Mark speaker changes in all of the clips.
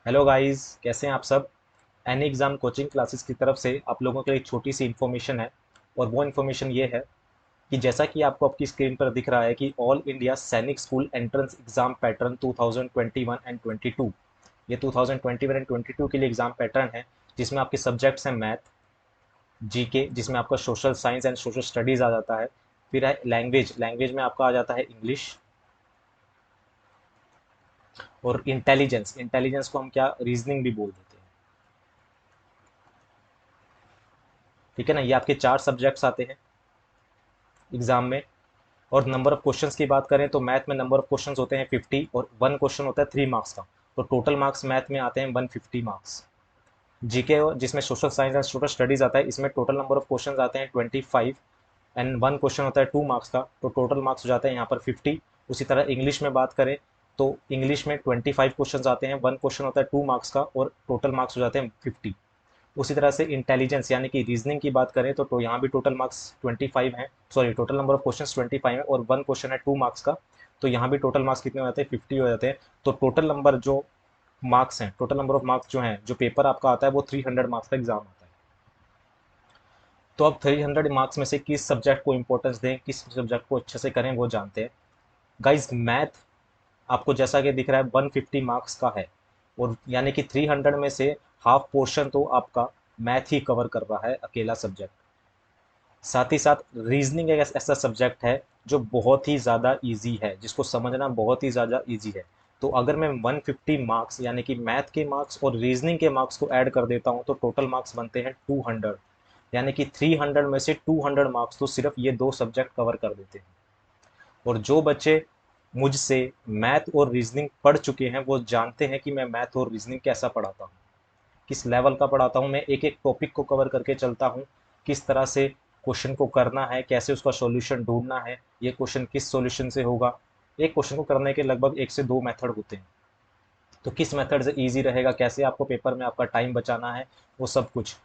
Speaker 1: Hello guys, कैसे हैं आप सब। एनी एग्ज़ाम कोचिंग क्लासेस की तरफ से आप लोगों के लिए एक छोटी सी इन्फॉर्मेशन है। और वो इन्फॉर्मेशन ये है कि जैसा कि आपको आपकी स्क्रीन पर दिख रहा है कि ऑल इंडिया सैनिक school entrance exam pattern 2021 and 22, ये 2021 एंड 22 के लिए एग्ज़ाम पैटर्न है। जिसमें आपके सब्जेक्ट्स हैं मैथ, जीके, जिसमें आपका social science and social studies आ जाता है। फिर है लैंग्वेज, लैंग्वेज में आपका आ जाता है इंग्लिश। और इंटेलिजेंस, इंटेलिजेंस को हम क्या रीजनिंग भी बोल देते हैं। ठीक है ना, ये आपके चार सब्जेक्ट्स आते हैं एग्जाम में। और नंबर ऑफ क्वेश्चंस की बात करें तो मैथ में नंबर ऑफ क्वेश्चंस होते हैं 50 और वन क्वेश्चन होता है 3 मार्क्स का। तो टोटल मार्क्स मैथ में आते हैं 150 मार्क्स। जीके जिसमें social science and social studies आता है, इसमें टोटल नंबर ऑफ क्वेश्चंस आते हैं 25 एंड वन क्वेश्चन होता है 2 मार्क्स का, तो टोटल मार्क्स हो जाते हैं यहाँ पर 50। उसी तरह इंग्लिश में बात करें तो इंग्लिश में 25 क्वेश्चन आते हैं, वन क्वेश्चन होता है 2 मार्क्स का और टोटल मार्क्स हो जाते हैं 50। उसी तरह से इंटेलिजेंस यानी कि रीजनिंग की बात करें तो यहाँ भी टोटल मार्क्स 25 हैं, sorry total number of questions 25 है और वन क्वेश्चन है 2 मार्क्स का। तो यहाँ भी टोटल मार्क्स कितने हो जाते हैं, 50 हो जाते हैं। तो टोटल नंबर जो मार्क्स हैं, टोटल नंबर ऑफ मार्क्स जो हैं, जो पेपर आपका आता है वो 300 मार्क्स का एग्जाम आता है। तो अब 300 मार्क्स में से किस सब्जेक्ट को इंपॉर्टेंस दें, किस सब्जेक्ट को अच्छे से करें, वो जानते हैं। गाइज मैथ आपको जैसा कि दिख रहा है 150 मार्क्स का है। और यानी कि 300 में से हाफ पोर्शन तो आपका मैथ ही कवर कर रहा है, अकेला सब्जेक्ट। साथ ही साथ रीजनिंग एक ऐसा सब्जेक्ट है जो बहुत ही ज़्यादा इजी है, जिसको समझना बहुत ही ज़्यादा इजी है। तो अगर मैं 150 मार्क्स यानी कि मैथ के मार्क्स और रीजनिंग के मार्क्स को ऐड कर देता हूँ तो टोटल मार्क्स बनते हैं 200। यानी कि 300 में से 200 मार्क्स तो सिर्फ ये दो सब्जेक्ट कवर कर देते हैं। और जो बच्चे मुझसे मैथ और रीजनिंग पढ़ चुके हैं वो जानते हैं कि मैं मैथ और रीजनिंग कैसा पढ़ाता हूँ, किस लेवल का पढ़ाता हूँ। मैं एक एक टॉपिक को कवर करके चलता हूँ, किस तरह से क्वेश्चन को करना है, कैसे उसका सॉल्यूशन ढूंढना है, ये क्वेश्चन किस सॉल्यूशन से होगा। एक क्वेश्चन को करने के लगभग 1 से 2 मेथड होते हैं। तो किस मेथड से इजी रहेगा, कैसे आपको पेपर में आपका टाइम बचाना है, वो सब कुछ।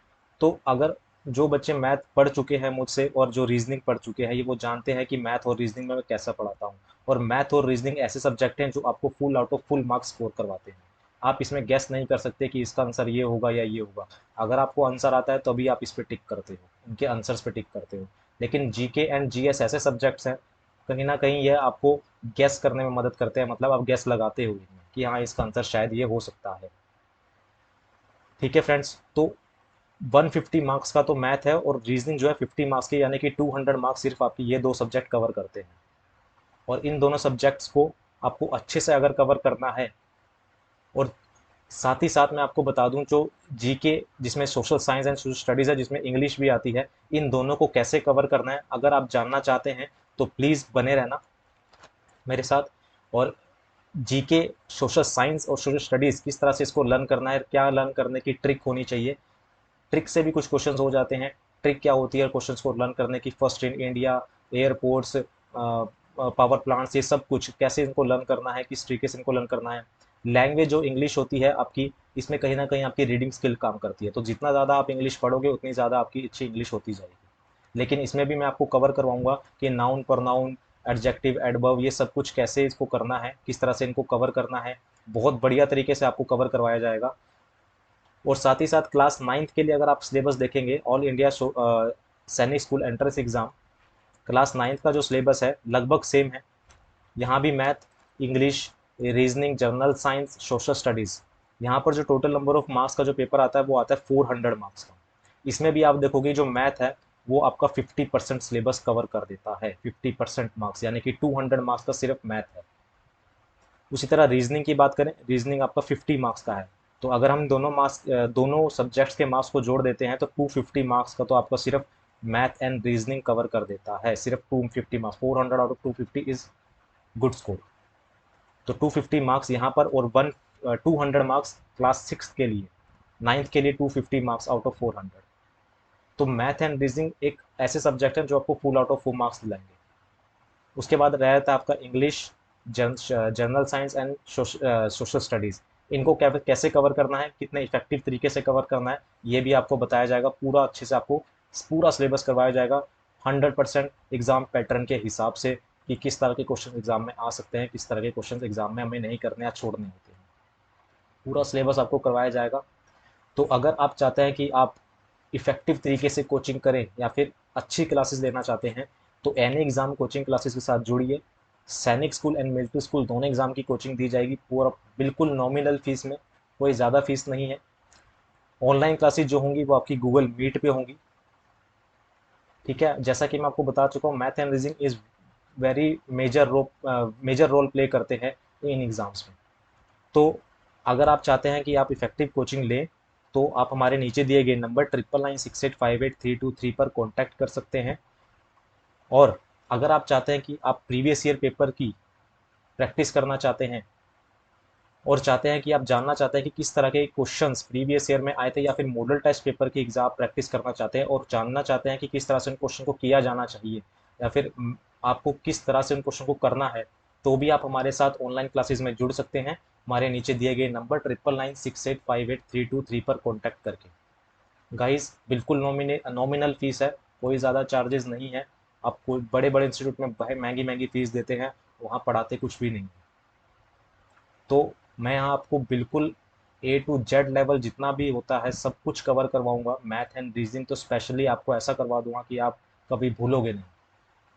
Speaker 1: तो अगर जो बच्चे मैथ पढ़ चुके हैं मुझसे और जो रीजनिंग पढ़ चुके हैं, ये वो जानते हैं कि मैथ और रीजनिंग में मैं कैसा पढ़ाता हूँ। और मैथ और रीजनिंग ऐसे सब्जेक्ट हैं जो आपको full out of full marks score करवाते हैं। आप इसमें गेस नहीं कर सकते कि इसका आंसर ये होगा या ये होगा। अगर आपको आंसर आता है तभी आप इस पर टिक करते हो, उनके आंसर्स पे टिक करते हो। लेकिन जीके एंड जीएस ऐसे सब्जेक्ट्स हैं, कहीं ना कहीं ये आपको गेस करने में मदद करते हैं, मतलब आप गेस लगाते हो इनमें कि हाँ इसका आंसर शायद ये हो सकता है। ठीक है फ्रेंड्स, तो 150 मार्क्स का तो मैथ है और रीजनिंग जो है 50 मार्क्स की, यानी कि 200 मार्क्स सिर्फ आपकी ये दो सब्जेक्ट कवर करते हैं। और इन दोनों सब्जेक्ट्स को आपको अच्छे से अगर कवर करना है, और साथ ही साथ मैं आपको बता दूं जो जीके जिसमें social science and social studies है, जिसमें इंग्लिश भी आती है, इन दोनों को कैसे कवर करना है अगर आप जानना चाहते हैं तो प्लीज़ बने रहना मेरे साथ। और जीके, सोशल साइंस और सोशल स्टडीज़ किस तरह से इसको लर्न करना है, क्या लर्न करने की ट्रिक होनी चाहिए, ट्रिक से भी कुछ क्वेश्चंस हो जाते हैं। ट्रिक क्या होती है क्वेश्चंस को लर्न करने की, first in India, airports, power plants, ये सब कुछ कैसे इनको लर्न करना है, किस तरीके से इनको लर्न करना है। लैंग्वेज जो इंग्लिश होती है आपकी, इसमें कहीं ना कहीं आपकी रीडिंग स्किल काम करती है, तो जितना ज़्यादा आप इंग्लिश पढ़ोगे उतनी ज़्यादा आपकी अच्छी इंग्लिश होती जाएगी। लेकिन इसमें भी मैं आपको कवर करवाऊंगा कि नाउन प्रोनाउन, एडजेक्टिव, एडवर्ब, ये सब कुछ कैसे इसको करना है, किस तरह से इनको कवर करना है। बहुत बढ़िया तरीके से आपको कवर करवाया जाएगा। और साथ ही साथ क्लास 9th के लिए अगर आप सिलेबस देखेंगे, ऑल इंडिया सैनिक school entrance exam, class 9th का जो सिलेबस है लगभग सेम है। यहाँ भी math, English, reasoning, general science, social studies, यहाँ पर जो टोटल नंबर ऑफ मार्क्स का जो पेपर आता है वो आता है 400 मार्क्स का। इसमें भी आप देखोगे जो मैथ है वो आपका 50% सिलेबस कवर कर देता है, 50% मार्क्स, यानी कि 200 मार्क्स का सिर्फ मैथ है। उसी तरह रीजनिंग की बात करें, रीजनिंग आपका 50 मार्क्स का है। तो अगर हम दोनों मार्क्स, दोनों सब्जेक्ट्स के मार्क्स को जोड़ देते हैं तो 250 मार्क्स का तो आपका सिर्फ मैथ एंड रीजनिंग कवर कर देता है, सिर्फ 250 marks, 400 out of 250 is good score. तो 250 मार्क्स यहाँ पर, और 200 मार्क्स क्लास 6 के लिए, 9th के लिए 250 मार्क्स आउट ऑफ 400। तो मैथ एंड रीजनिंग एक ऐसे सब्जेक्ट हैं जो आपको फुल आउट ऑफ 4 मार्क्स दिलाएंगे। उसके बाद रहता है आपका English, general science and social studies. इनको कैसे कवर करना है, कितने इफेक्टिव तरीके से कवर करना है, ये भी आपको बताया जाएगा, पूरा अच्छे से आपको पूरा सिलेबस करवाया जाएगा 100% एग्जाम पैटर्न के हिसाब से, कि किस तरह के क्वेश्चन एग्जाम में आ सकते हैं, किस तरह के क्वेश्चन एग्जाम में हमें नहीं करने या छोड़ने होते हैं। पूरा सिलेबस आपको करवाया जाएगा। तो अगर आप चाहते हैं कि आप इफ़ेक्टिव तरीके से कोचिंग करें या फिर अच्छी क्लासेस लेना चाहते हैं, तो एनी एग्ज़ाम कोचिंग क्लासेस के साथ जुड़िए। सैनिक स्कूल एंड मिलिट्री स्कूल दोनों एग्ज़ाम की कोचिंग दी जाएगी, पूरा बिल्कुल नॉमिनल फीस में, कोई ज़्यादा फीस नहीं है। ऑनलाइन क्लासेस जो होंगी वो आपकी गूगल मीट पे होंगी। ठीक है, जैसा कि मैं आपको बता चुका हूँ, math and reasoning is very major role play करते हैं इन एग्ज़ाम्स में। तो अगर आप चाहते हैं कि आप इफेक्टिव कोचिंग लें, तो आप हमारे नीचे दिए गए नंबर 9996858323 पर कॉन्टैक्ट कर सकते हैं। और अगर आप चाहते हैं कि आप प्रीवियस ईयर पेपर की प्रैक्टिस करना चाहते हैं और चाहते हैं कि आप जानना चाहते हैं कि किस तरह के क्वेश्चंस प्रीवियस ईयर में आए थे, या फिर मॉडल टेस्ट पेपर की एग्जाम प्रैक्टिस करना चाहते हैं और जानना चाहते हैं कि किस तरह से उन क्वेश्चन को किया जाना चाहिए, या फिर आपको किस तरह से उन क्वेश्चन को करना है, तो भी आप हमारे साथ ऑनलाइन क्लासेस में जुड़ सकते हैं हमारे नीचे दिए गए नंबर 9996858323 पर कॉन्टैक्ट करके। गाइस बिल्कुल नॉमिनल फीस है, कोई ज़्यादा चार्जेस नहीं है। आप कोई बड़े बड़े इंस्टीट्यूट में बहुत महंगी महंगी फीस देते हैं, वहाँ पढ़ाते कुछ भी नहीं है। तो मैं यहाँ आपको बिल्कुल ए टू जेड लेवल जितना भी होता है सब कुछ कवर करवाऊंगा। मैथ एंड रीजनिंग तो स्पेशली आपको ऐसा करवा दूंगा कि आप कभी भूलोगे नहीं।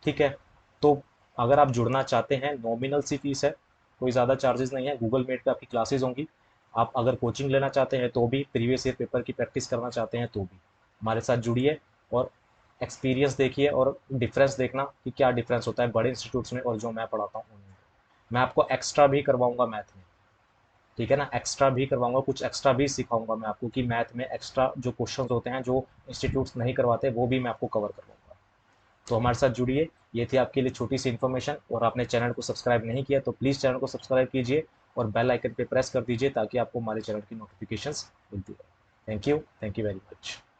Speaker 1: ठीक है, तो अगर आप जुड़ना चाहते हैं, नॉमिनल सी फीस है, कोई ज़्यादा चार्जेस नहीं है। गूगल मीट पे आपकी क्लासेस होंगी। आप अगर कोचिंग लेना चाहते हैं तो भी, प्रीवियस ईयर पेपर की प्रैक्टिस करना चाहते हैं तो भी हमारे साथ जुड़िए और एक्सपीरियंस देखिए और डिफरेंस देखना कि क्या डिफरेंस होता है बड़े इंस्टीट्यूट्स में और जो मैं पढ़ाता हूँ उनमें। मैं आपको एक्स्ट्रा भी करवाऊंगा मैथ में, ठीक है ना, एक्स्ट्रा भी करवाऊंगा, कुछ एक्स्ट्रा भी सिखाऊंगा मैं आपको कि मैथ में एक्स्ट्रा जो क्वेश्चंस होते हैं जो इंस्टीट्यूट्स नहीं करवाते वो भी मैं आपको कवर करवाऊंगा। तो हमारे साथ जुड़िए। ये थी आपके लिए छोटी सी इन्फॉर्मेशन, और आपने चैनल को सब्सक्राइब नहीं किया तो प्लीज़ चैनल को सब्सक्राइब कीजिए और बेल आइकन पे प्रेस कर दीजिए ताकि आपको हमारे चैनल की नोटिफिकेशंस मिलती रहे। Thank you very much.